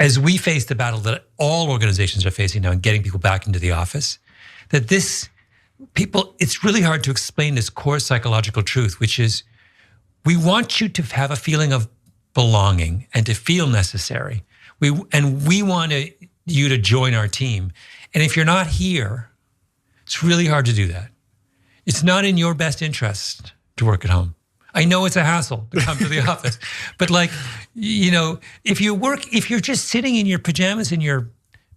as we face the battle that all organizations are facing now in getting people back into the office, that it's really hard to explain this core psychological truth, which is we want you to have a feeling of belonging and to feel necessary. We want you to join our team. And if you're not here, it's really hard to do that. It's not in your best interest to work at home. I know it's a hassle to come to the office, but if you're just sitting in your pajamas in your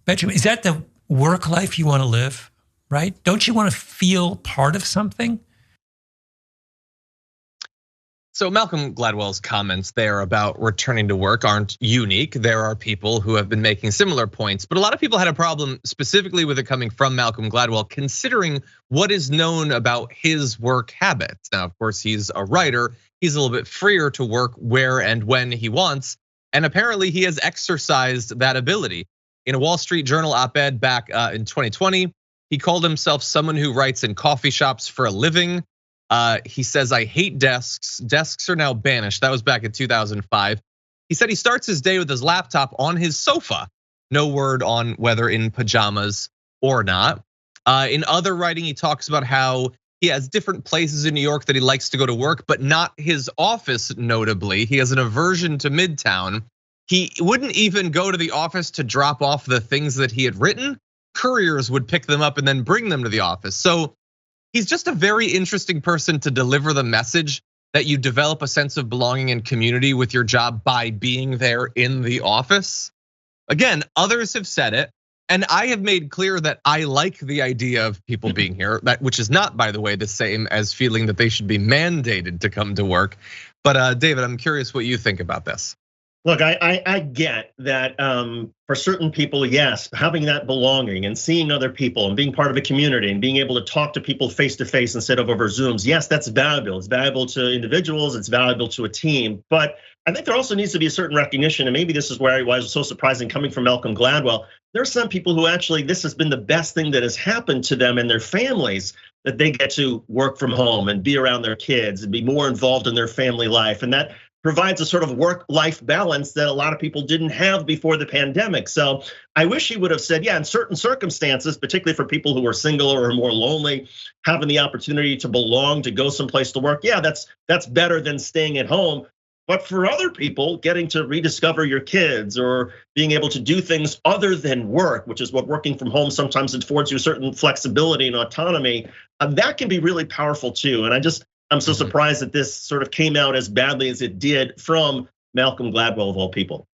bedroom, is that the work life you want to live, right? Don't you want to feel part of something? So Malcolm Gladwell's comments there about returning to work aren't unique. There are people who have been making similar points, but a lot of people had a problem specifically with it coming from Malcolm Gladwell, considering what is known about his work habits. Now, of course, he's a writer. He's a little bit freer to work where and when he wants. And apparently he has exercised that ability. In a Wall Street Journal op-ed back in 2020, he called himself someone who writes in coffee shops for a living. He says, I hate desks. Desks are now banished. That was back in 2005. He said he starts his day with his laptop on his sofa. No word on whether in pajamas or not. In other writing, he talks about how he has different places in New York that he likes to go to work, but not his office, notably. He has an aversion to Midtown. He wouldn't even go to the office to drop off the things that he had written. Couriers would pick them up and then bring them to the office. So he's just a very interesting person to deliver the message that you develop a sense of belonging and community with your job by being there in the office. Again, others have said it, and I have made clear that I like the idea of people being here, which is not, by the way, the same as feeling that they should be mandated to come to work. But David, I'm curious what you think about this. Look, I get that for certain people, yes, having that belonging and seeing other people and being part of a community and being able to talk to people face to face instead of over Zooms, yes, that's valuable. It's valuable to individuals, it's valuable to a team. But I think there also needs to be a certain recognition, and maybe this is why it was so surprising coming from Malcolm Gladwell. There are some people who actually, this has been the best thing that has happened to them and their families, that they get to work from home and be around their kids and be more involved in their family life. And that provides a sort of work-life balance that a lot of people didn't have before the pandemic. So I wish he would have said, yeah, in certain circumstances, particularly for people who are single or are more lonely, having the opportunity to belong, to go someplace to work, yeah, that's better than staying at home. But for other people, getting to rediscover your kids or being able to do things other than work, which is what working from home sometimes affords you certain flexibility and autonomy, that can be really powerful too. And I'm so surprised that this sort of came out as badly as it did from Malcolm Gladwell of all people.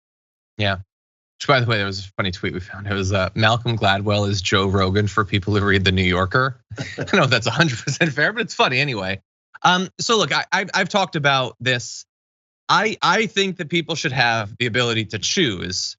Yeah, which by the way, there was a funny tweet we found. It was Malcolm Gladwell is Joe Rogan for people who read The New Yorker. I don't know if that's 100% fair, but it's funny anyway. So look, I've talked about this. I think that people should have the ability to choose.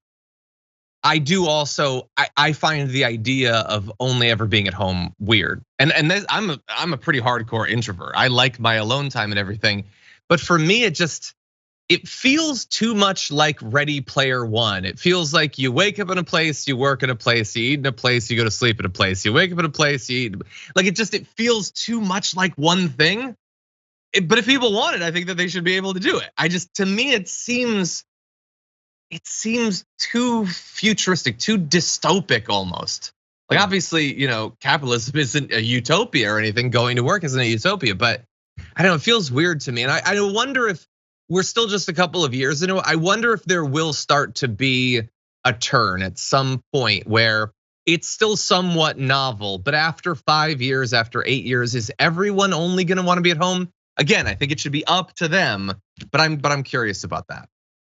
I do also, I find the idea of only ever being at home weird. And I'm a pretty hardcore introvert. I like my alone time and everything. But for me, it feels too much like Ready Player One. It feels like you wake up in a place, you work in a place, you eat in a place, you go to sleep in a place, you wake up in a place, you eat. Like it feels too much like one thing. But if people want it, I think that they should be able to do it. To me, it seems too futuristic, too dystopic almost. Like obviously, capitalism isn't a utopia or anything. Going to work isn't a utopia, but I don't know, it feels weird to me. And I wonder if we're still just a couple of years into it. I wonder if there will start to be a turn at some point where it's still somewhat novel, but after 5 years, after 8 years, is everyone only gonna wanna be at home? Again, I think it should be up to them, but I'm curious about that.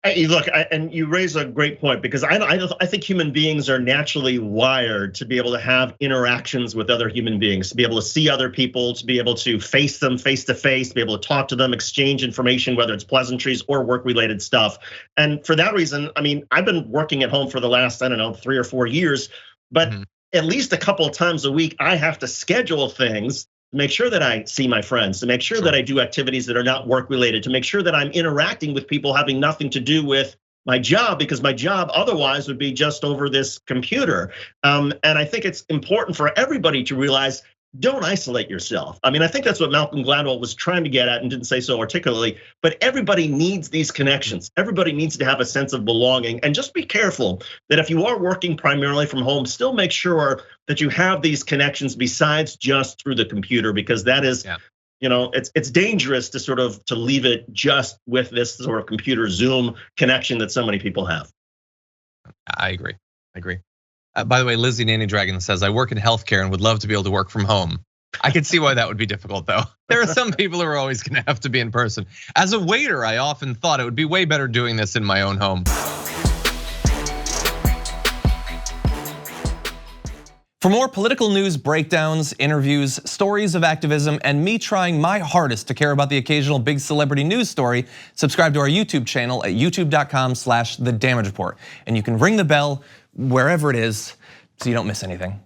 Hey, look, and you raise a great point, because I think human beings are naturally wired to be able to have interactions with other human beings, to be able to see other people, to be able to face them face to face, to be able to talk to them, exchange information, whether it's pleasantries or work-related stuff. And for that reason, I mean, I've been working at home for the last, 3 or 4 years, but at least a couple of times a week, I have to schedule things to make sure that I see my friends, to make sure that I do activities that are not work related, to make sure that I'm interacting with people having nothing to do with my job, because my job otherwise would be just over this computer. And I think it's important for everybody to realize don't isolate yourself. I mean, I think that's what Malcolm Gladwell was trying to get at and didn't say so articulately, but everybody needs these connections. Everybody needs to have a sense of belonging, and just be careful that if you are working primarily from home, still make sure that you have these connections besides just through the computer, because that is, it's dangerous to sort of to leave it just with this sort of computer Zoom connection that so many people have. I agree. By the way, Lizzie Nanny Dragon says, I work in healthcare and would love to be able to work from home. I can see why that would be difficult, though. There are some people who are always gonna have to be in person. As a waiter, I often thought it would be way better doing this in my own home. For more political news breakdowns, interviews, stories of activism, and me trying my hardest to care about the occasional big celebrity news story, subscribe to our YouTube channel at youtube.com/The Damage Report. And you can ring the bell wherever it is so you don't miss anything.